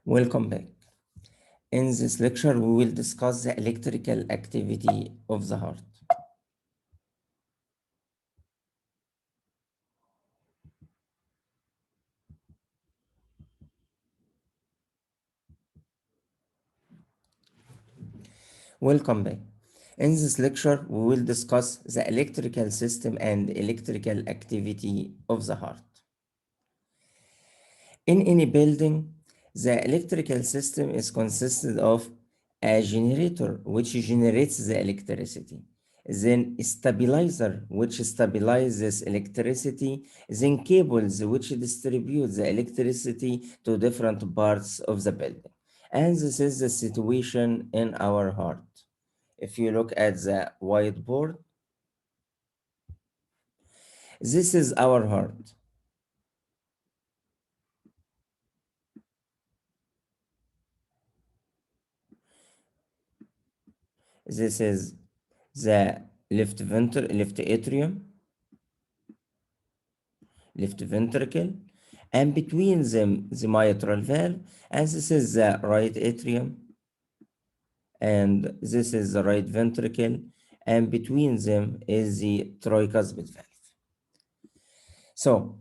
Welcome back. In this lecture, we will discuss the electrical activity of the heart. Welcome back. In this lecture, we will discuss the electrical system and electrical activity of the heart. In any building, the electrical system is consisted of a generator, which generates the electricity, then a stabilizer, which stabilizes electricity, then cables, which distribute the electricity to different parts of the building. And this is the situation in our heart. If you look at the whiteboard, this is our heart. This is the left atrium, left ventricle, and between them the mitral valve, and this is the right atrium, and this is the right ventricle, and between them is the tricuspid valve. So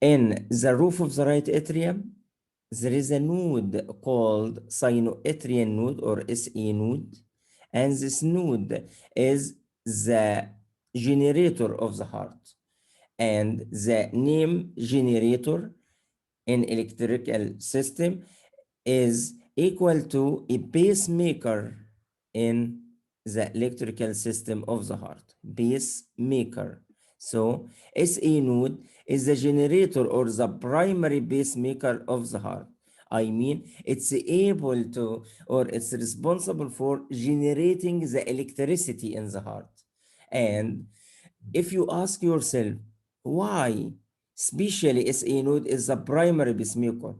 in the roof of the right atrium, there is a node called sinoatrial node or SA node, and this node is the generator of the heart. And the name generator in electrical system is equal to a pacemaker in the electrical system of the heart. Pacemaker. So SA node is the generator or the primary pacemaker of the heart. I mean, it's able to, or it's responsible for generating the electricity in the heart. And if you ask yourself, why especially SA node is the primary pacemaker,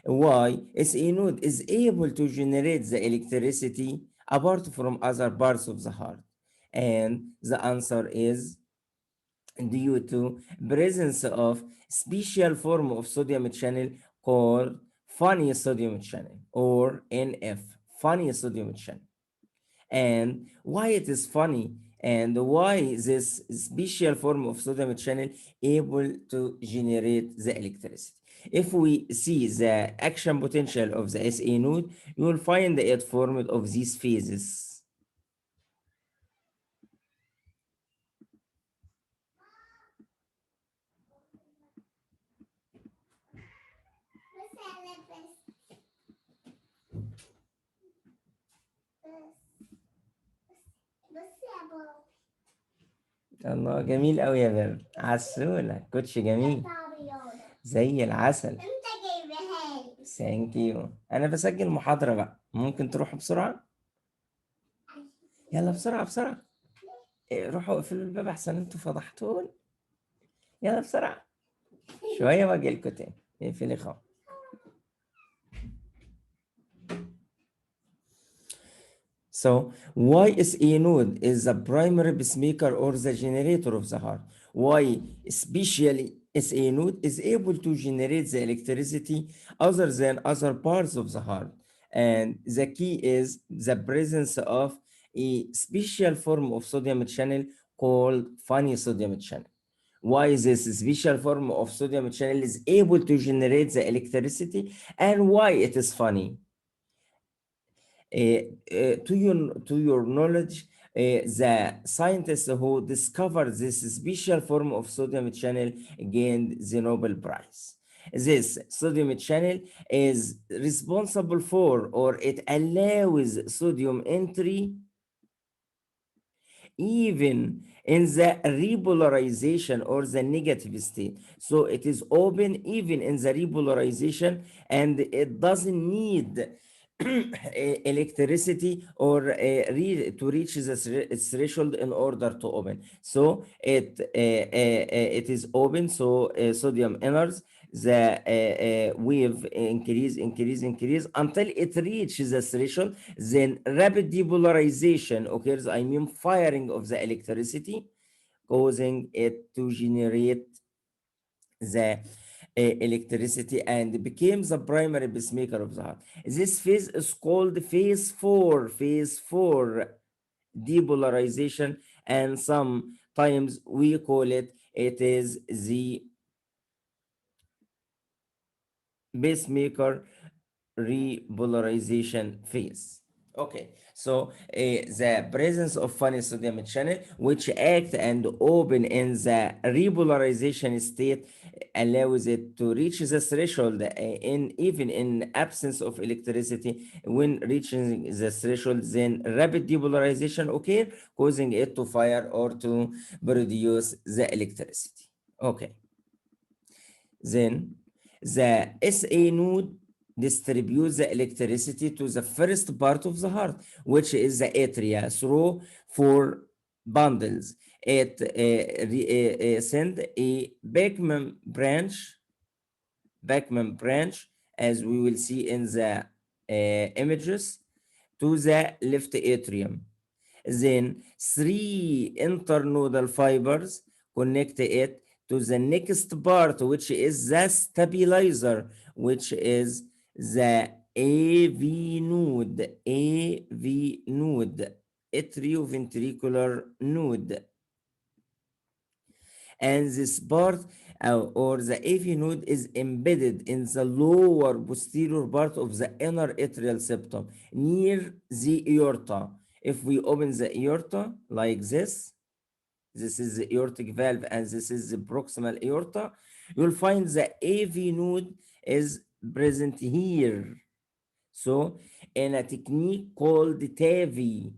why SA node is able to generate the electricity apart from other parts of the heart? And the answer is due to presence of special form of sodium channel called funny sodium channel or NF, funny sodium channel. And why it is funny and why this special form of sodium channel able to generate the electricity. If we see the action potential of the SA node, you will find it formed of these phases. الله جميل قوي يا بر عسولة كوتش جميل زي العسل انت جايبها لي ثانك يو انا بسجل محاضرة بقى ممكن تروحوا بسرعة يلا بسرعة بسرعة روحوا اقفلوا الباب احسن انتوا فضحتوني يلا بسرعة شوية واجي لكم تاني اقفلي خالص. So why SA node is the primary pacemaker or the generator of the heart? Why especially SA node is able to generate the electricity other than other parts of the heart? And the key is the presence of a special form of sodium channel called funny sodium channel. Why this special form of sodium channel is able to generate the electricity and why it is funny? To your knowledge, the scientists who discovered this special form of sodium channel gained the Nobel Prize. This sodium channel is responsible for, or it allows sodium entry even in the repolarization or the negative state. So it is open even in the repolarization, and it doesn't need electricity or to reach the threshold in order to open. So it is open, so sodium enters, the wave increase until it reaches the threshold. Then rapid depolarization occurs, I mean firing of the electricity, causing it to generate the electricity and became the primary pacemaker of the heart. This phase is called phase 4 depolarization, and sometimes we call it is the pacemaker repolarization phase. Okay, so the presence of funny sodium channel which act and open in the repolarization state allows it to reach the threshold in even in absence of electricity. When reaching the threshold, then rapid depolarization occur, causing it to fire or to produce the electricity. Okay. Then the SA node distributes the electricity to the first part of the heart, which is the atria, through four bundles. It send a Beckman branch, as we will see in the images, to the left atrium. Then three internodal fibers connect it to the next part, which is the stabilizer, which is the AV node, atrioventricular node. And this part or the AV node is embedded in the lower posterior part of the inner atrial septum near the aorta. If we open the aorta like this is the aortic valve and this is the proximal aorta, you'll find the AV node is present here. So in a technique called TAVI,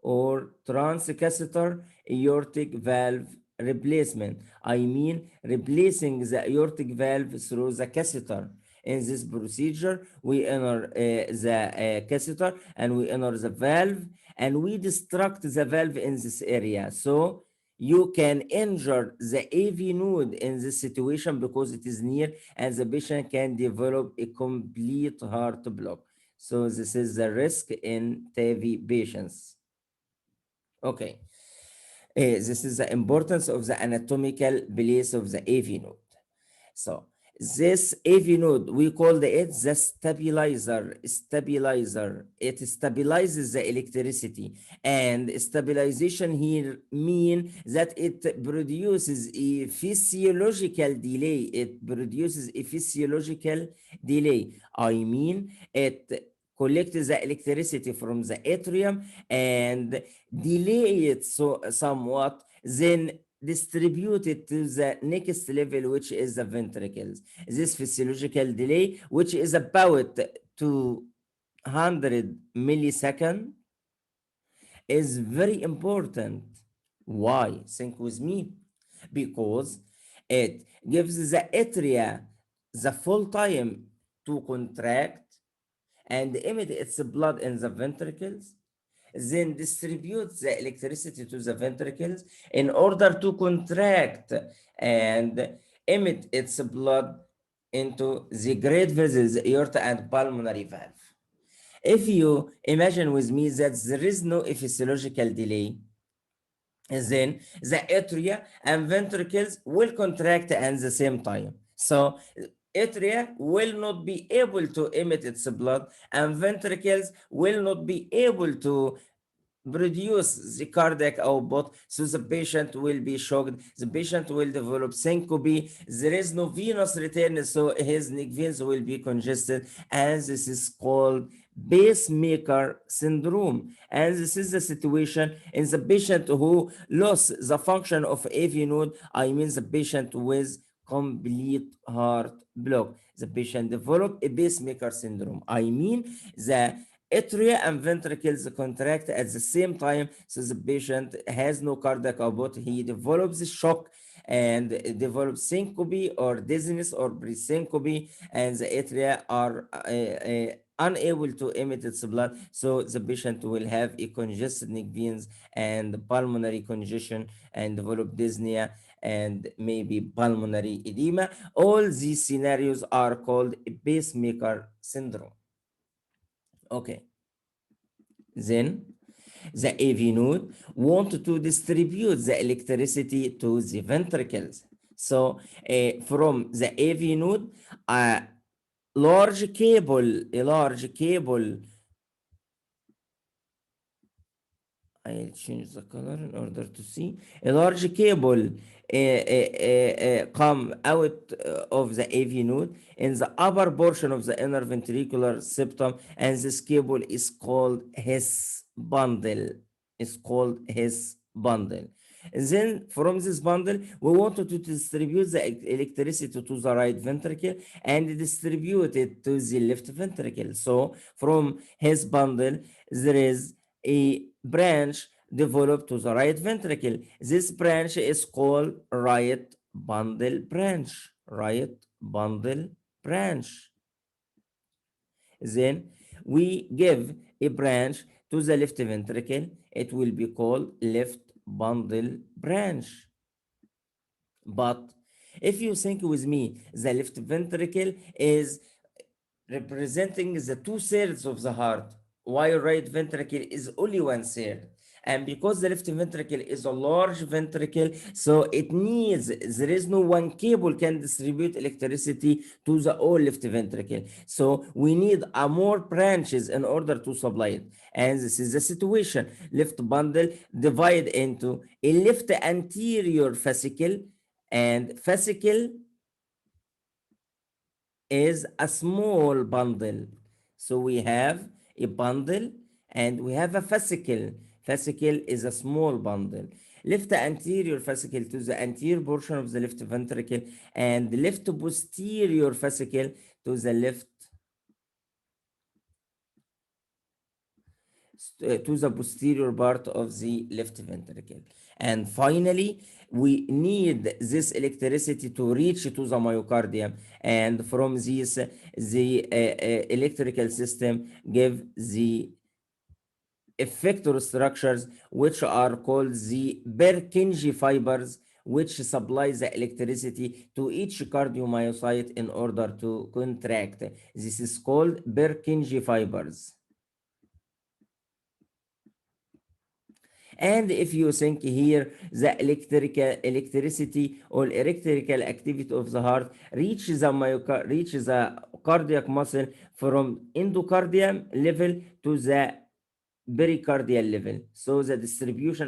or transcatheter aortic valve replacement. I mean, replacing the aortic valve through the catheter. In this procedure, we enter the catheter and we enter the valve and we destruct the valve in this area. So you can injure the AV node in this situation because it is near and the patient can develop a complete heart block. So this is the risk in TAVI patients. Okay, this is the importance of the anatomical place of the AV node. So this AV node, we call it the stabilizer. It stabilizes the electricity, and stabilization here mean that it produces a physiological delay. It produces a physiological delay. I mean, it collect the electricity from the atrium and delay it so somewhat, then distribute it to the next level, which is the ventricles. This physiological delay, which is about 200 millisecond, is very important. Why? Think with me. Because it gives the atria the full time to contract and emit its blood in the ventricles, then distributes the electricity to the ventricles in order to contract and emit its blood into the great vessels, aorta and pulmonary valve. If you imagine with me that there is no physiological delay, then the atria and ventricles will contract at the same time. So atria will not be able to emit its blood and ventricles will not be able to produce the cardiac output, so the patient will be shocked, the patient will develop syncope, there is no venous return, so his neck veins will be congested, and this is called pacemaker syndrome. And this is the situation in the patient who lost the function of AV node. I mean the patient with complete heart block. The patient develop a pacemaker syndrome. I mean the atria and ventricles contract at the same time, so the patient has no cardiac output. He develops shock and develops syncope or dizziness or pre-syncope, and the atria are unable to emit its blood, so the patient will have a congested neck veins and pulmonary congestion and develop dyspnea and maybe pulmonary edema. All these scenarios are called pacemaker syndrome. Okay, then the AV node want to distribute the electricity to the ventricles. So from the AV node, a large cable, I'll change the color in order to see. A large cable come out of the AV node in the upper portion of the inner ventricular septum, and this cable is called his bundle. It's called his bundle. And then from this bundle, we wanted to distribute the electricity to the right ventricle and distribute it to the left ventricle. So from his bundle, there is a branch developed to the right ventricle. This branch is called right bundle branch. Right bundle branch. Then we give a branch to the left ventricle. It will be called left bundle branch. But if you think with me, the left ventricle is representing the 2/3 of the heart, while right ventricle is only 1/3. And because the left ventricle is a large ventricle, so it needs, there is no one cable can distribute electricity to the whole left ventricle. So we need a more branches in order to supply it. And this is the situation. Left bundle divide into a left anterior fascicle, and fascicle is a small bundle. So we have a bundle and we have a fascicle. Fascicle is a small bundle. Left anterior fascicle to the anterior portion of the left ventricle, and left posterior fascicle to the left to the posterior part of the left ventricle. And finally, we need this electricity to reach to the myocardium, and from this, the electrical system give the effector structures, which are called the Purkinje fibers, which supply the electricity to each cardiomyocyte in order to contract. This is called Purkinje fibers. And if you think here, the electricity or electrical activity of the heart reaches the cardiac muscle from endocardium level to the pericardial level. So the distribution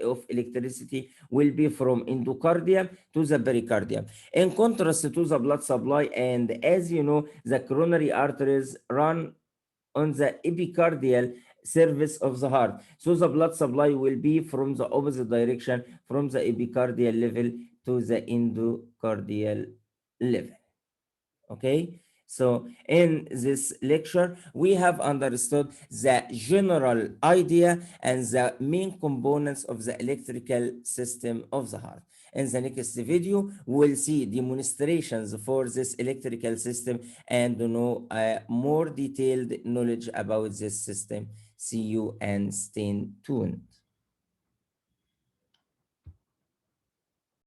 of electricity will be from endocardium to the pericardium. In contrast to the blood supply, and as you know, the coronary arteries run on the epicardial surface of the heart. So the blood supply will be from the opposite direction, from the epicardial level to the endocardial level. Okay, so in this lecture we have understood the general idea and the main components of the electrical system of the heart. In the next video we will see demonstrations for this electrical system and know more detailed knowledge about this system. See you and stay tuned.